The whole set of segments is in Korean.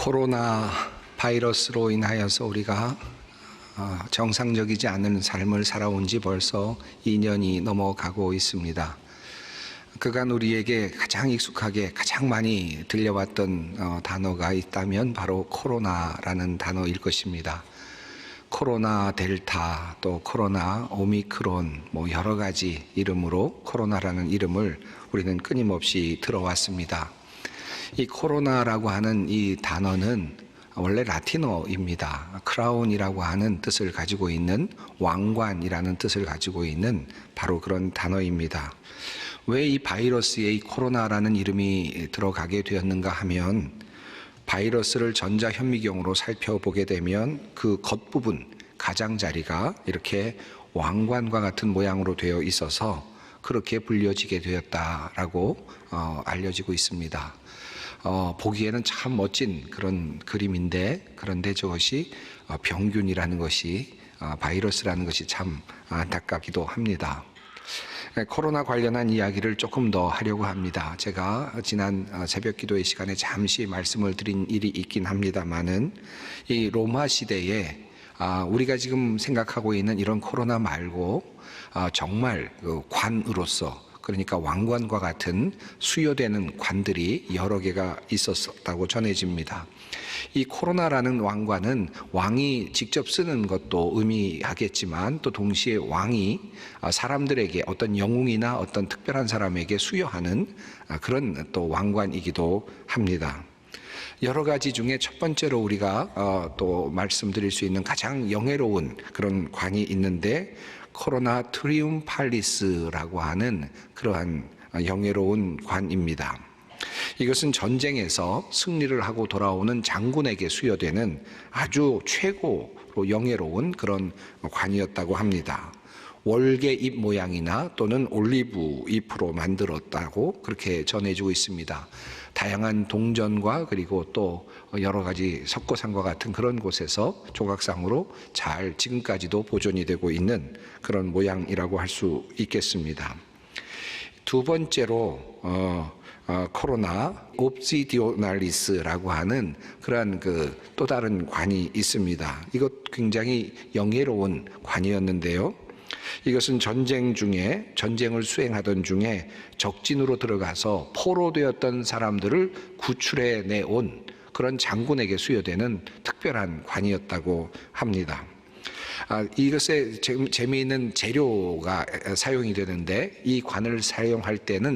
코로나 바이러스로 인하여서 우리가 정상적이지 않은 삶을 살아온 지 벌써 2년이 넘어가고 있습니다. 그간 우리에게 가장 익숙하게 가장 많이 들려왔던 단어가 있다면 바로 코로나라는 단어일 것입니다. 코로나 델타, 또 코로나 오미크론, 여러 가지 이름으로 코로나라는 이름을 우리는 끊임없이 들어왔습니다. 이 코로나라고 하는 이 단어는 원래 라틴어입니다. 크라운이라고 하는 뜻을 가지고 있는, 왕관이라는 뜻을 가지고 있는 바로 그런 단어입니다. 왜 이 바이러스에 이 코로나라는 이름이 들어가게 되었는가 하면, 바이러스를 전자현미경으로 살펴보게 되면 그 겉부분, 가장자리가 이렇게 왕관과 같은 모양으로 되어 있어서 그렇게 불려지게 되었다라고 알려지고 있습니다. 보기에는 참 멋진 그런 그림인데, 그런데 저것이 병균이라는 것이, 바이러스라는 것이 참 안타깝기도 합니다. 코로나 관련한 이야기를 조금 더 하려고 합니다. 제가 지난 새벽 기도의 시간에 잠시 말씀을 드린 일이 있긴 합니다만은, 이 로마 시대에 우리가 지금 생각하고 있는 이런 코로나 말고 정말 그 관으로서, 그러니까 왕관과 같은 수요되는 관들이 여러 개가 있었다고 전해집니다. 이 코로나라는 왕관은 왕이 직접 쓰는 것도 의미하겠지만, 또 동시에 왕이 사람들에게, 어떤 영웅이나 어떤 특별한 사람에게 수여하는 그런 또 왕관이기도 합니다. 여러 가지 중에 첫 번째로 우리가 또 말씀드릴 수 있는 가장 영예로운 그런 관이 있는데, 코로나 트리움팔리스라고 하는 그러한 영예로운 관입니다. 이것은 전쟁에서 승리를 하고 돌아오는 장군에게 수여되는 아주 최고로 영예로운 그런 관이었다고 합니다. 월계 잎 모양이나 또는 올리브 잎으로 만들었다고 그렇게 전해지고 있습니다. 다양한 동전과 그리고 또 여러 가지 석고상과 같은 그런 곳에서 조각상으로 잘 지금까지도 보존이 되고 있는 그런 모양이라고 할 수 있겠습니다. 두 번째로 코로나 옵시디오날리스라고 하는 그러한 또 다른 관이 있습니다. 이것 굉장히 영예로운 관이었는데요. 이것은 전쟁을 수행하던 중에 적진으로 들어가서 포로되었던 사람들을 구출해 내온 그런 장군에게 수여되는 특별한 관이었다고 합니다. 이것에 재미있는 재료가 사용이 되는데, 이 관을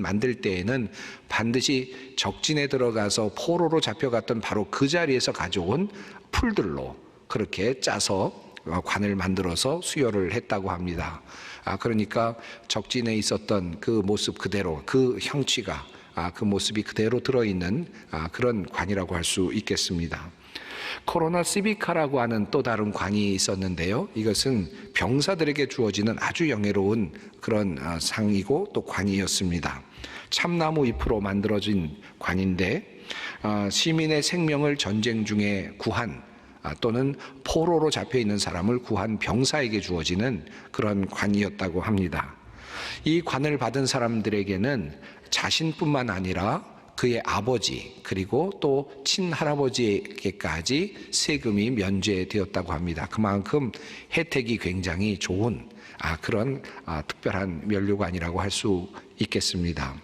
만들 때에는 반드시 적진에 들어가서 포로로 잡혀갔던 바로 그 자리에서 가져온 풀들로 그렇게 짜서 관을 만들어서 수여를 했다고 합니다. 그러니까 적진에 있었던 그 모습 그대로, 그 형취가, 그 모습이 그대로 들어있는 그런 관이라고 할 수 있겠습니다. 코로나 시비카라고 하는 또 다른 관이 있었는데요. 이것은 병사들에게 주어지는 아주 영예로운 그런 상이고 또 관이었습니다. 참나무 잎으로 만들어진 관인데, 시민의 생명을 전쟁 중에 구한, 또는 포로로 잡혀있는 사람을 구한 병사에게 주어지는 그런 관이었다고 합니다. 이 관을 받은 사람들에게는 자신뿐만 아니라 그의 아버지, 그리고 또 친할아버지에게까지 세금이 면제되었다고 합니다. 그만큼 혜택이 굉장히 좋은 그런 특별한 면류관이라고 할 수 있겠습니다.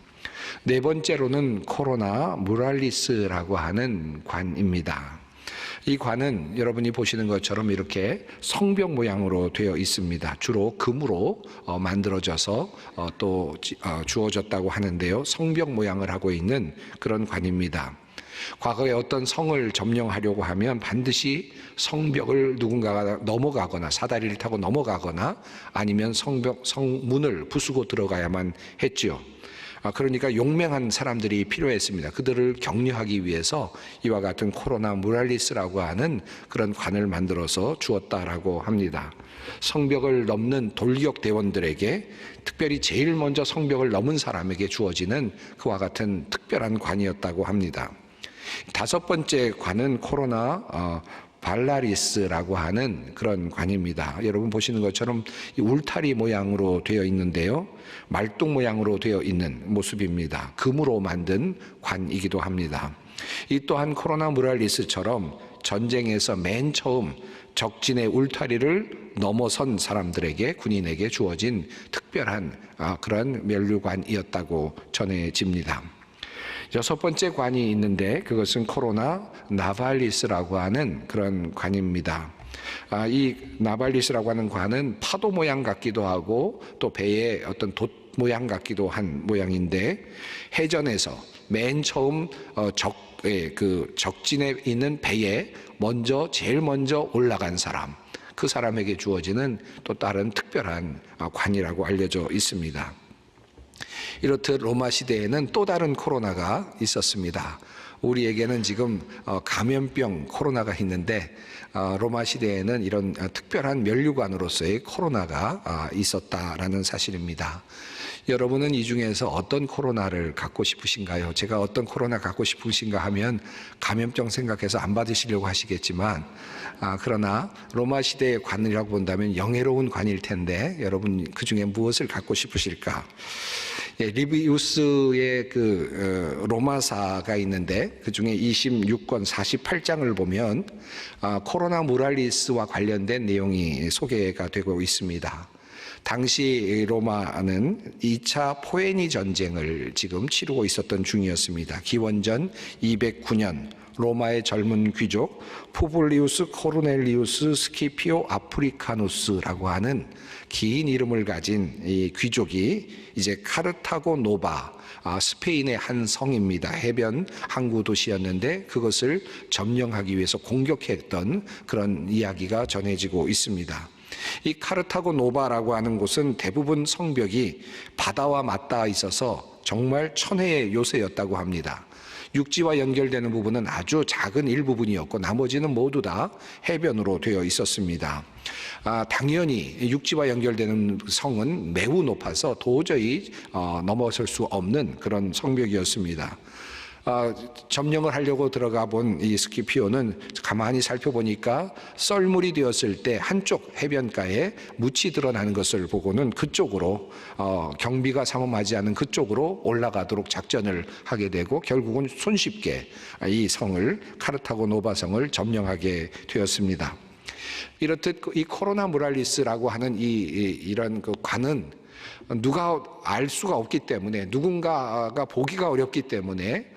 네 번째로는 코로나 무랄리스라고 하는 관입니다. 이 관은 여러분이 보시는 것처럼 이렇게 성벽 모양으로 되어 있습니다. 주로 금으로 만들어져서 또 주어졌다고 하는데요. 성벽 모양을 하고 있는 그런 관입니다. 과거에 어떤 성을 점령하려고 하면 반드시 성벽을 누군가가 넘어가거나, 사다리를 타고 넘어가거나, 아니면 성문을 부수고 들어가야만 했지요. 그러니까 용맹한 사람들이 필요했습니다. 그들을 격려하기 위해서 이와 같은 코로나 무랄리스라고 하는 그런 관을 만들어서 주었다라고 합니다. 성벽을 넘는 돌격 대원들에게, 특별히 제일 먼저 성벽을 넘은 사람에게 주어지는 그와 같은 특별한 관이었다고 합니다. 다섯 번째 관은 코로나 발라리스라고 하는 그런 관입니다. 여러분 보시는 것처럼 이 울타리 모양으로 되어 있는데요, 말뚝 모양으로 되어 있는 모습입니다. 금으로 만든 관이기도 합니다. 이 또한 코로나 무랄리스처럼 전쟁에서 맨 처음 적진의 울타리를 넘어선 사람들에게, 군인에게 주어진 특별한 그런 면류관이었다고 전해집니다. 6번째 관이 있는데 그것은 코로나 나발리스라고 하는 그런 관입니다. 이 나발리스라고 하는 관은 파도 모양 같기도 하고 또 배의 어떤 돛 모양 같기도 한 모양인데, 해전에서 맨 처음 적진에 있는 배에 제일 먼저 올라간 사람, 그 사람에게 주어지는 또 다른 특별한 관이라고 알려져 있습니다. 이렇듯 로마 시대에는 또 다른 코로나가 있었습니다. 우리에게는 지금 감염병 코로나가 있는데 로마 시대에는 이런 특별한 면류관으로서의 코로나가 있었다라는 사실입니다. 여러분은 이 중에서 어떤 코로나를 갖고 싶으신가요? 제가 어떤 코로나 갖고 싶으신가 하면 감염병 생각해서 안 받으시려고 하시겠지만, 그러나 로마 시대의 관이라고 본다면 영예로운 관일 텐데 여러분 그 중에 무엇을 갖고 싶으실까? 리비우스의 로마사가 있는데 그 중에 26권 48장을 보면 코로나 무랄리스와 관련된 내용이 소개가 되고 있습니다. 당시 로마는 2차 포에니 전쟁을 지금 치르고 있었던 중이었습니다. 기원전 209년 로마의 젊은 귀족 푸블리우스 코르넬리우스 스키피오 아프리카누스라고 하는 긴 이름을 가진 이 귀족이 이제 카르타고 노바, 스페인의 한 성입니다. 해변 항구 도시였는데 그것을 점령하기 위해서 공격했던 그런 이야기가 전해지고 있습니다. 이 카르타고 노바라고 하는 곳은 대부분 성벽이 바다와 맞닿아 있어서 정말 천혜의 요새였다고 합니다. 육지와 연결되는 부분은 아주 작은 일부분이었고 나머지는 모두 다 해변으로 되어 있었습니다. 당연히 육지와 연결되는 성은 매우 높아서 도저히 넘어설 수 없는 그런 성벽이었습니다. 점령을 하려고 들어가 본 이 스키피오는 가만히 살펴보니까 썰물이 되었을 때 한쪽 해변가에 묻이 드러나는 것을 보고는 그쪽으로 경비가 삼엄하지 않은 그쪽으로 올라가도록 작전을 하게 되고 결국은 손쉽게 이 성을 카르타고 노바성을 점령하게 되었습니다. 이렇듯 이 코로나 무랄리스라고 하는 이런 관은 누가 알 수가 없기 때문에, 누군가가 보기가 어렵기 때문에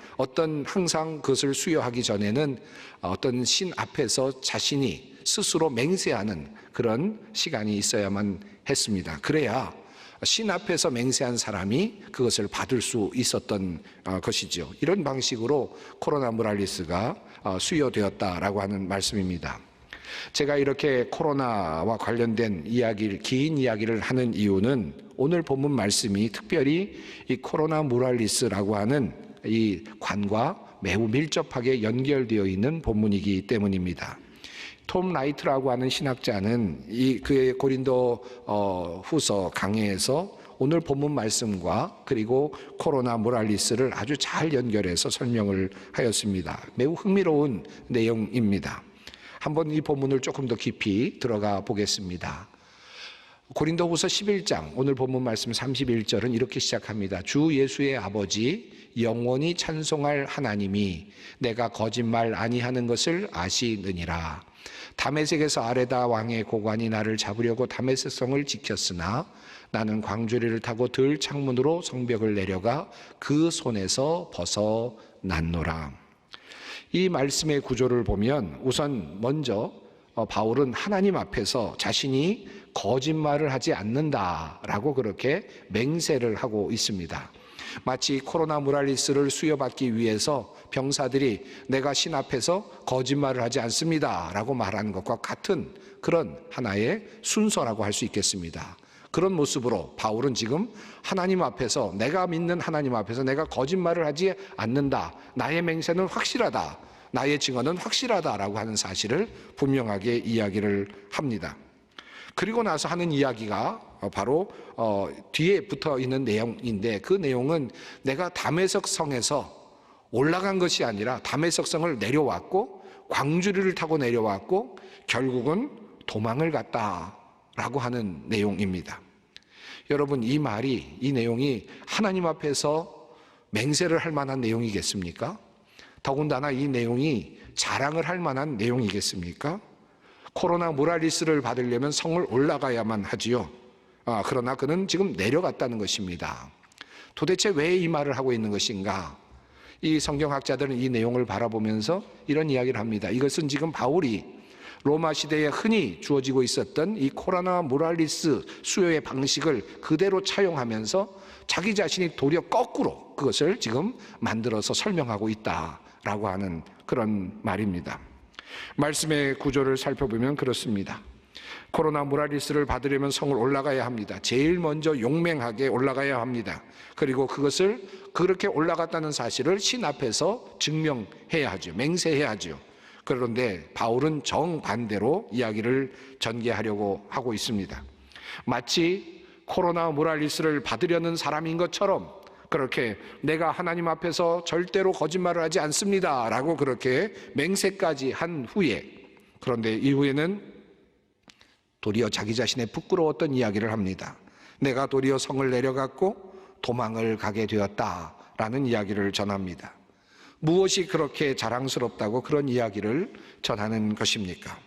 항상 그것을 수여하기 전에는 어떤 신 앞에서 자신이 스스로 맹세하는 그런 시간이 있어야만 했습니다. 그래야 신 앞에서 맹세한 사람이 그것을 받을 수 있었던 것이죠. 이런 방식으로 코로나 무랄리스가 수여되었다라고 하는 말씀입니다. 제가 이렇게 코로나와 관련된 긴 이야기를 하는 이유는 오늘 본문 말씀이 특별히 이 코로나 무랄리스라고 하는 이 관과 매우 밀접하게 연결되어 있는 본문이기 때문입니다. 톰 라이트라고 하는 신학자는 그의 고린도 후서 강해에서 오늘 본문 말씀과 그리고 코로나 무랄리스를 아주 잘 연결해서 설명을 하였습니다. 매우 흥미로운 내용입니다. 한번 이 본문을 조금 더 깊이 들어가 보겠습니다. 고린도후서 11장 오늘 본문 말씀 31절은 이렇게 시작합니다. 주 예수의 아버지 영원히 찬송할 하나님이 내가 거짓말 아니하는 것을 아시느니라. 다메섹에서 아레다 왕의 고관이 나를 잡으려고 다메섹 성을 지켰으나 나는 광주리를 타고 들 창문으로 성벽을 내려가 그 손에서 벗어났노라. 이 말씀의 구조를 보면 우선 먼저 바울은 하나님 앞에서 자신이 거짓말을 하지 않는다라고 그렇게 맹세를 하고 있습니다. 마치 코로나 무랄리스를 수여받기 위해서 병사들이 내가 신 앞에서 거짓말을 하지 않습니다라고 말하는 것과 같은 그런 하나의 순서라고 할 수 있겠습니다. 그런 모습으로 바울은 지금 하나님 앞에서, 내가 믿는 하나님 앞에서 내가 거짓말을 하지 않는다, 나의 맹세는 확실하다, 나의 증언은 확실하다라고 하는 사실을 분명하게 이야기를 합니다. 그리고 나서 하는 이야기가 바로 뒤에 붙어 있는 내용인데, 그 내용은 내가 다메섹 성에서 올라간 것이 아니라 다메섹 성을 내려왔고 광주리를 타고 내려왔고 결국은 도망을 갔다라고 하는 내용입니다. 여러분, 이 내용이 하나님 앞에서 맹세를 할 만한 내용이겠습니까? 더군다나 이 내용이 자랑을 할 만한 내용이겠습니까? 코로나 모랄리스를 받으려면 성을 올라가야만 하지요. 그러나 그는 지금 내려갔다는 것입니다. 도대체 왜 이 말을 하고 있는 것인가? 이 성경학자들은 이 내용을 바라보면서 이런 이야기를 합니다. 이것은 지금 바울이 로마 시대에 흔히 주어지고 있었던 이 코로나 모랄리스 수요의 방식을 그대로 차용하면서 자기 자신이 도리어 거꾸로 그것을 지금 만들어서 설명하고 있다라고 하는 그런 말입니다. 말씀의 구조를 살펴보면 그렇습니다. 코로나 모랄리스를 받으려면 성을 올라가야 합니다. 제일 먼저 용맹하게 올라가야 합니다. 그리고 그것을 그렇게 올라갔다는 사실을 신 앞에서 증명해야 하죠. 맹세해야 하죠. 그런데 바울은 정반대로 이야기를 전개하려고 하고 있습니다. 마치 코로나 모랄리스를 받으려는 사람인 것처럼 그렇게 내가 하나님 앞에서 절대로 거짓말을 하지 않습니다 라고 그렇게 맹세까지 한 후에, 그런데 이후에는 도리어 자기 자신의 부끄러웠던 이야기를 합니다. 내가 도리어 성을 내려갔고 도망을 가게 되었다라는 이야기를 전합니다. 무엇이 그렇게 자랑스럽다고 그런 이야기를 전하는 것입니까?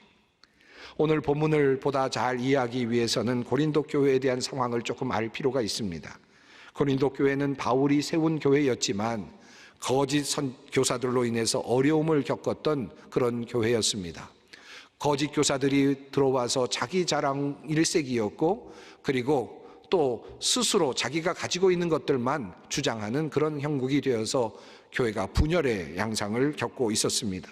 오늘 본문을 보다 잘 이해하기 위해서는 고린도 교회에 대한 상황을 조금 알 필요가 있습니다. 고린도 교회는 바울이 세운 교회였지만 거짓 교사들로 인해서 어려움을 겪었던 그런 교회였습니다. 거짓 교사들이 들어와서 자기 자랑 일색이었고, 그리고 또 스스로 자기가 가지고 있는 것들만 주장하는 그런 형국이 되어서 교회가 분열의 양상을 겪고 있었습니다.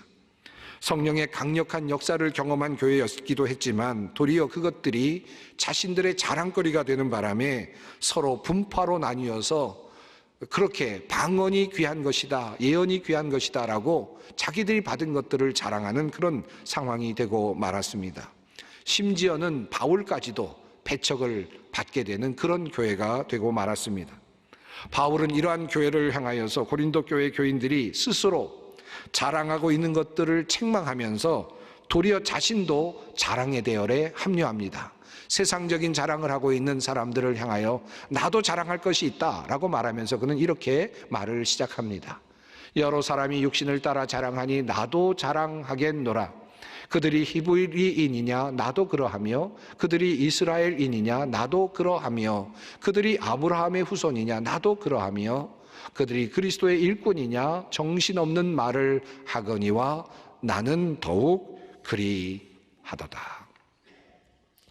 성령의 강력한 역사를 경험한 교회였기도 했지만 도리어 그것들이 자신들의 자랑거리가 되는 바람에 서로 분파로 나뉘어서 그렇게 방언이 귀한 것이다, 예언이 귀한 것이다 라고 자기들이 받은 것들을 자랑하는 그런 상황이 되고 말았습니다. 심지어는 바울까지도 배척을 받게 되는 그런 교회가 되고 말았습니다. 바울은 이러한 교회를 향하여서 고린도 교회 교인들이 스스로 자랑하고 있는 것들을 책망하면서 도리어 자신도 자랑의 대열에 합류합니다. 세상적인 자랑을 하고 있는 사람들을 향하여 나도 자랑할 것이 있다라고 말하면서 그는 이렇게 말을 시작합니다. 여러 사람이 육신을 따라 자랑하니 나도 자랑하겠노라. 그들이 히브리인이냐 나도 그러하며 그들이 이스라엘인이냐 나도 그러하며 그들이 아브라함의 후손이냐 나도 그러하며 그들이 그리스도의 일꾼이냐 정신없는 말을 하거니와 나는 더욱 그리하도다.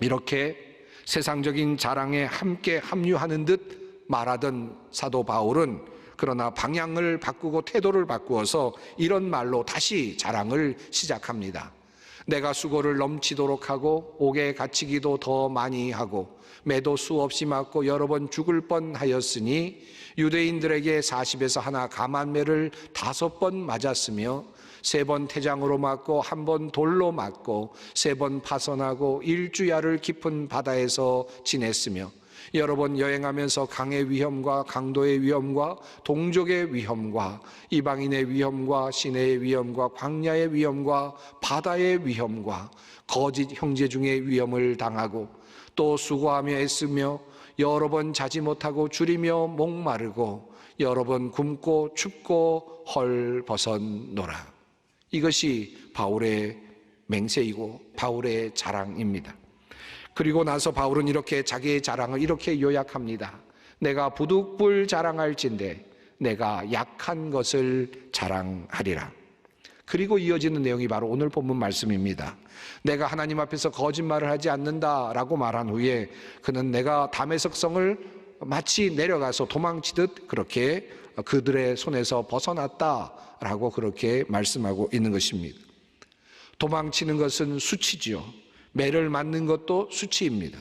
이렇게 세상적인 자랑에 함께 합류하는 듯 말하던 사도 바울은 그러나 방향을 바꾸고 태도를 바꾸어서 이런 말로 다시 자랑을 시작합니다. 내가 수고를 넘치도록 하고 옥에 갇히기도 더 많이 하고 매도 수없이 맞고 여러 번 죽을 뻔하였으니 유대인들에게 40에서 하나 감한매를 5번 맞았으며 3번 태장으로 맞고 1번 돌로 맞고 3번 파선하고 일주야를 깊은 바다에서 지냈으며 여러 번 여행하면서 강의 위험과 강도의 위험과 동족의 위험과 이방인의 위험과 시내의 위험과 광야의 위험과 바다의 위험과 거짓 형제 중의 위험을 당하고 또 수고하며 애쓰며 여러 번 자지 못하고 줄이며 목마르고 여러 번 굶고 춥고 헐벗었노라. 이것이 바울의 맹세이고 바울의 자랑입니다. 그리고 나서 바울은 이렇게 자기의 자랑을 이렇게 요약합니다. 내가 부득불 자랑할진대 내가 약한 것을 자랑하리라. 그리고 이어지는 내용이 바로 오늘 본문 말씀입니다. 내가 하나님 앞에서 거짓말을 하지 않는다라고 말한 후에 그는 내가 다메섹성을 마치 내려가서 도망치듯 그렇게 그들의 손에서 벗어났다라고 그렇게 말씀하고 있는 것입니다. 도망치는 것은 수치지요. 매를 맞는 것도 수치입니다.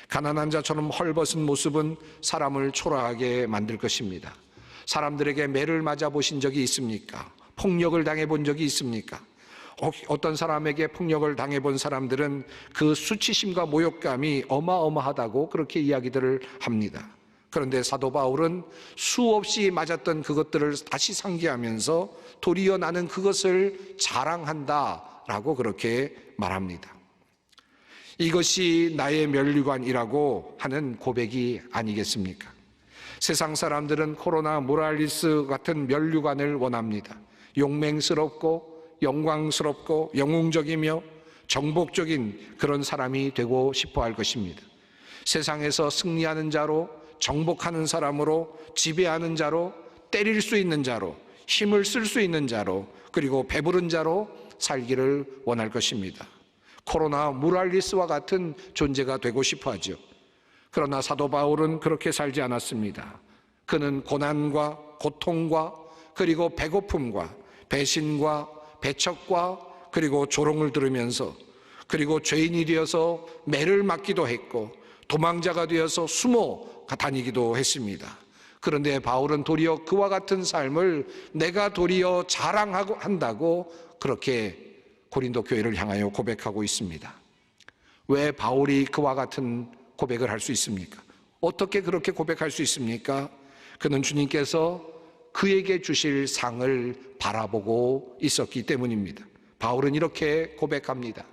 가난한 자처럼 헐벗은 모습은 사람을 초라하게 만들 것입니다. 사람들에게 매를 맞아 보신 적이 있습니까? 폭력을 당해 본 적이 있습니까? 어떤 사람에게 폭력을 당해 본 사람들은 그 수치심과 모욕감이 어마어마하다고 그렇게 이야기들을 합니다. 그런데 사도 바울은 수없이 맞았던 그것들을 다시 상기하면서 도리어 나는 그것을 자랑한다라고 그렇게 말합니다. 이것이 나의 면류관이라고 하는 고백이 아니겠습니까? 세상 사람들은 코로나 모랄리스 같은 면류관을 원합니다. 용맹스럽고 영광스럽고 영웅적이며 정복적인 그런 사람이 되고 싶어 할 것입니다. 세상에서 승리하는 자로, 정복하는 사람으로, 지배하는 자로, 때릴 수 있는 자로, 힘을 쓸 수 있는 자로, 그리고 배부른 자로 살기를 원할 것입니다. 코로나 무랄리스와 같은 존재가 되고 싶어 하죠. 그러나 사도 바울은 그렇게 살지 않았습니다. 그는 고난과 고통과 그리고 배고픔과 배신과 배척과 그리고 조롱을 들으면서, 그리고 죄인이 되어서 매를 맞기도 했고 도망자가 되어서 숨어 다니기도 했습니다. 그런데 바울은 도리어 그와 같은 삶을 내가 도리어 자랑하고 한다고 그렇게 고린도 교회를 향하여 고백하고 있습니다. 왜 바울이 그와 같은 고백을 할 수 있습니까? 어떻게 그렇게 고백할 수 있습니까? 그는 주님께서 그에게 주실 상을 바라보고 있었기 때문입니다. 바울은 이렇게 고백합니다.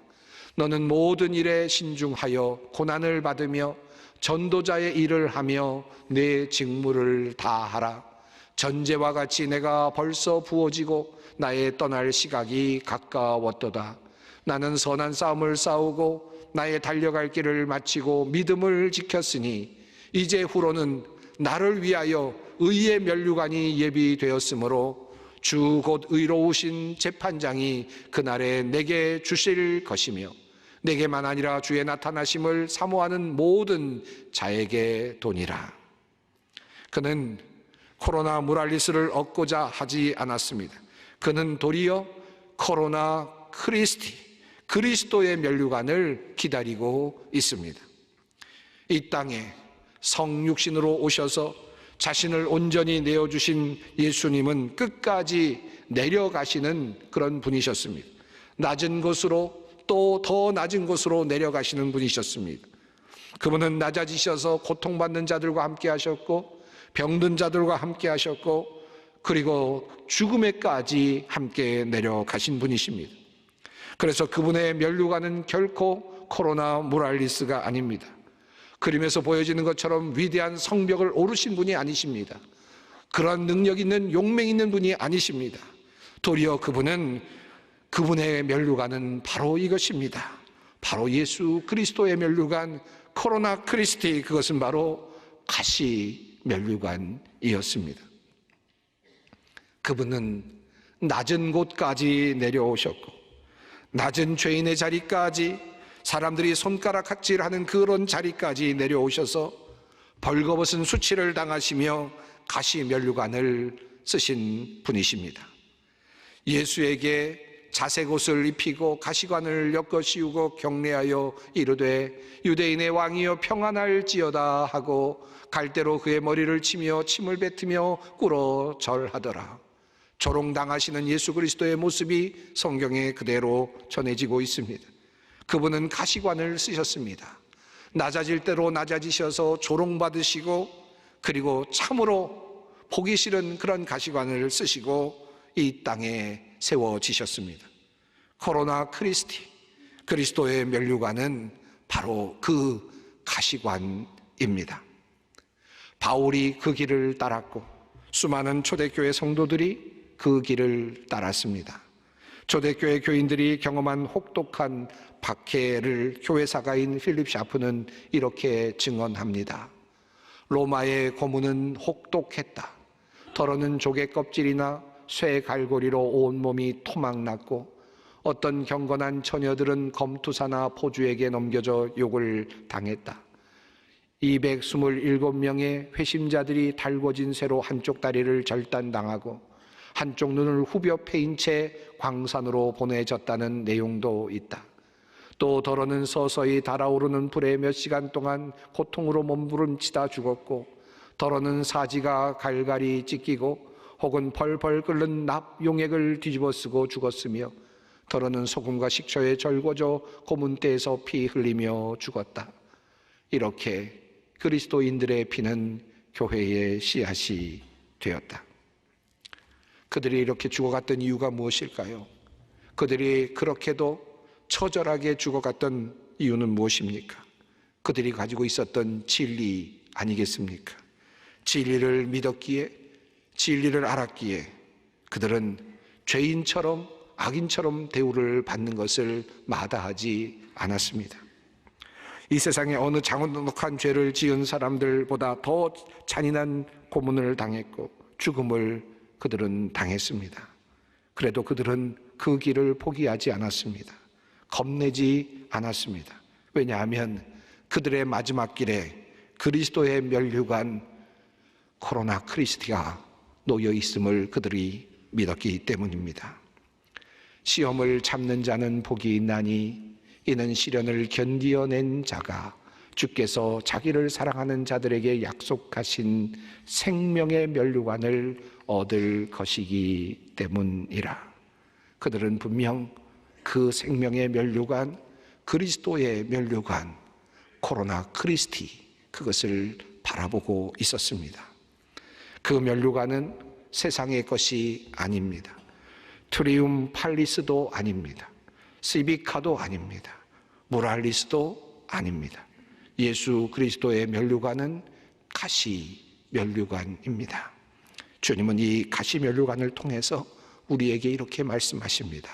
너는 모든 일에 신중하여 고난을 받으며 전도자의 일을 하며 내 직무를 다하라. 전제와 같이 내가 벌써 부어지고 나의 떠날 시각이 가까웠도다. 나는 선한 싸움을 싸우고 나의 달려갈 길을 마치고 믿음을 지켰으니 이제 후로는 나를 위하여 의의 면류관이 예비되었으므로 주 곧 의로우신 재판장이 그날에 내게 주실 것이며 내게만 아니라 주의 나타나심을 사모하는 모든 자에게 도니라. 그는 코로나 무랄리스를 얻고자 하지 않았습니다. 그는 도리어 코로나 크리스티, 그리스도의 면류관을 기다리고 있습니다. 이 땅에 성육신으로 오셔서 자신을 온전히 내어주신 예수님은 끝까지 내려가시는 그런 분이셨습니다. 낮은 곳으로 또 더 낮은 곳으로 내려가시는 분이셨습니다. 그분은 낮아지셔서 고통받는 자들과 함께 하셨고 병든 자들과 함께 하셨고 그리고 죽음에까지 함께 내려가신 분이십니다. 그래서 그분의 면류관은 결코 코로나 무랄리스가 아닙니다. 그림에서 보여지는 것처럼 위대한 성벽을 오르신 분이 아니십니다. 그런 능력 있는 용맹 있는 분이 아니십니다. 도리어 그분의 면류관은 바로 이것입니다. 바로 예수 그리스도의 면류관, 코로나 크리스티, 그것은 바로 가시 면류관이었습니다. 그분은 낮은 곳까지 내려오셨고 낮은 죄인의 자리까지, 사람들이 손가락 각질하는 그런 자리까지 내려오셔서 벌거벗은 수치를 당하시며 가시 면류관을 쓰신 분이십니다. 예수에게 자색 옷을 입히고 가시관을 엮어 씌우고 경례하여 이르되 유대인의 왕이여 평안할지어다 하고 갈대로 그의 머리를 치며 침을 뱉으며 꿇어 절하더라. 조롱당하시는 예수 그리스도의 모습이 성경에 그대로 전해지고 있습니다. 그분은 가시관을 쓰셨습니다. 낮아질 대로 낮아지셔서 조롱받으시고 그리고 참으로 보기 싫은 그런 가시관을 쓰시고 이 땅에 세워지셨습니다. 코로나 크리스티, 그리스도의 면류관은 바로 그 가시관입니다. 바울이 그 길을 따랐고 수많은 초대교회 성도들이 그 길을 따랐습니다. 초대교회 교인들이 경험한 혹독한 박해를 교회사가인 필립 샤프는 이렇게 증언합니다. 로마의 고문은 혹독했다. 더러는 조개 껍질이나 쇠 갈고리로 온몸이 토막났고 어떤 경건한 처녀들은 검투사나 포주에게 넘겨져 욕을 당했다. 227명의 회심자들이 달궈진 쇠로 한쪽 다리를 절단당하고 한쪽 눈을 후벼 패인 채 광산으로 보내졌다는 내용도 있다. 또 더러는 서서히 달아오르는 불에 몇 시간 동안 고통으로 몸부림치다 죽었고 더러는 사지가 갈갈이 찢기고 혹은 펄펄 끓는 납용액을 뒤집어 쓰고 죽었으며 더러는 소금과 식초에 절궈져 고문대에서 피 흘리며 죽었다. 이렇게 그리스도인들의 피는 교회의 씨앗이 되었다. 그들이 이렇게 죽어갔던 이유가 무엇일까요? 그들이 그렇게도 처절하게 죽어갔던 이유는 무엇입니까? 그들이 가지고 있었던 진리 아니겠습니까? 진리를 믿었기에, 진리를 알았기에 그들은 죄인처럼 악인처럼 대우를 받는 것을 마다하지 않았습니다. 이 세상에 어느 장엄한 죄를 지은 사람들보다 더 잔인한 고문을 당했고 죽음을 그들은 당했습니다. 그래도 그들은 그 길을 포기하지 않았습니다. 겁내지 않았습니다. 왜냐하면 그들의 마지막 길에 그리스도의 면류관 코로나 크리스티가 놓여 있음을 그들이 믿었기 때문입니다. 시험을 참는 자는 복이 있나니 이는 시련을 견디어낸 자가 주께서 자기를 사랑하는 자들에게 약속하신 생명의 면류관을 얻을 것이기 때문이라. 그들은 분명 그 생명의 면류관, 그리스도의 면류관, 코로나 크리스티, 그것을 바라보고 있었습니다. 그 면류관은 세상의 것이 아닙니다. 트리움팔리스도 아닙니다. 시비카도 아닙니다. 모랄리스도 아닙니다. 예수 그리스도의 면류관은 가시 면류관입니다. 주님은 이 가시 면류관을 통해서 우리에게 이렇게 말씀하십니다.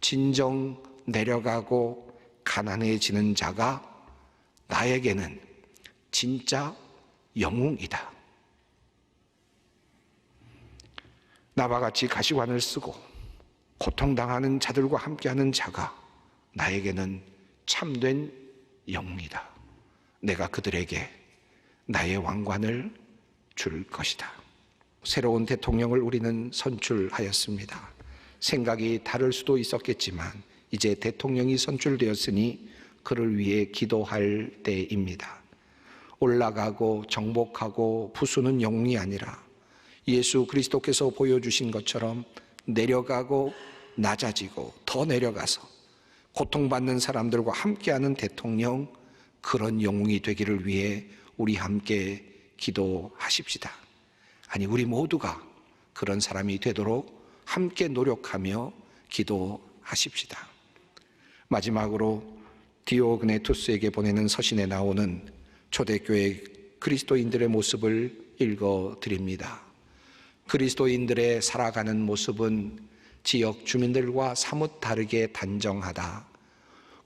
진정 내려가고 가난해지는 자가 나에게는 진짜 영웅이다. 나와 같이 가시관을 쓰고 고통당하는 자들과 함께하는 자가 나에게는 참된 영웅이다. 내가 그들에게 나의 왕관을 줄 것이다. 새로운 대통령을 우리는 선출하였습니다. 생각이 다를 수도 있었겠지만 이제 대통령이 선출되었으니 그를 위해 기도할 때입니다. 올라가고 정복하고 부수는 영웅이 아니라 예수 그리스도께서 보여주신 것처럼 내려가고 낮아지고 더 내려가서 고통받는 사람들과 함께하는 대통령, 그런 영웅이 되기를 위해 우리 함께 기도하십시다. 아니, 우리 모두가 그런 사람이 되도록 함께 노력하며 기도하십시다. 마지막으로 디오그네투스에게 보내는 서신에 나오는 초대교회 그리스도인들의 모습을 읽어드립니다. 그리스도인들의 살아가는 모습은 지역 주민들과 사뭇 다르게 단정하다.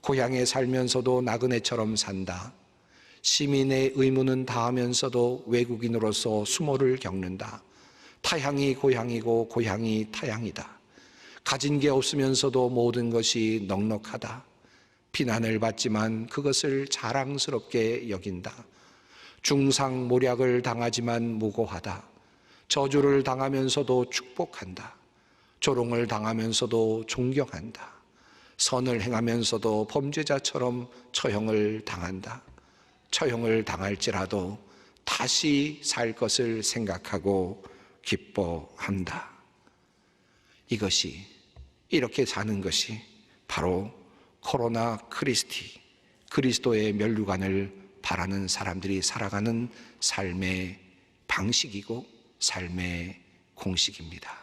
고향에 살면서도 나그네처럼 산다. 시민의 의무는 다하면서도 외국인으로서 수모를 겪는다. 타향이 고향이고 고향이 타향이다. 가진 게 없으면서도 모든 것이 넉넉하다. 비난을 받지만 그것을 자랑스럽게 여긴다. 중상모략을 당하지만 무고하다. 저주를 당하면서도 축복한다. 조롱을 당하면서도 존경한다. 선을 행하면서도 범죄자처럼 처형을 당한다. 처형을 당할지라도 다시 살 것을 생각하고 기뻐한다. 이것이, 이렇게 사는 것이 바로 코로나 크리스티, 그리스도의 면류관을 바라는 사람들이 살아가는 삶의 방식이고 삶의 공식입니다.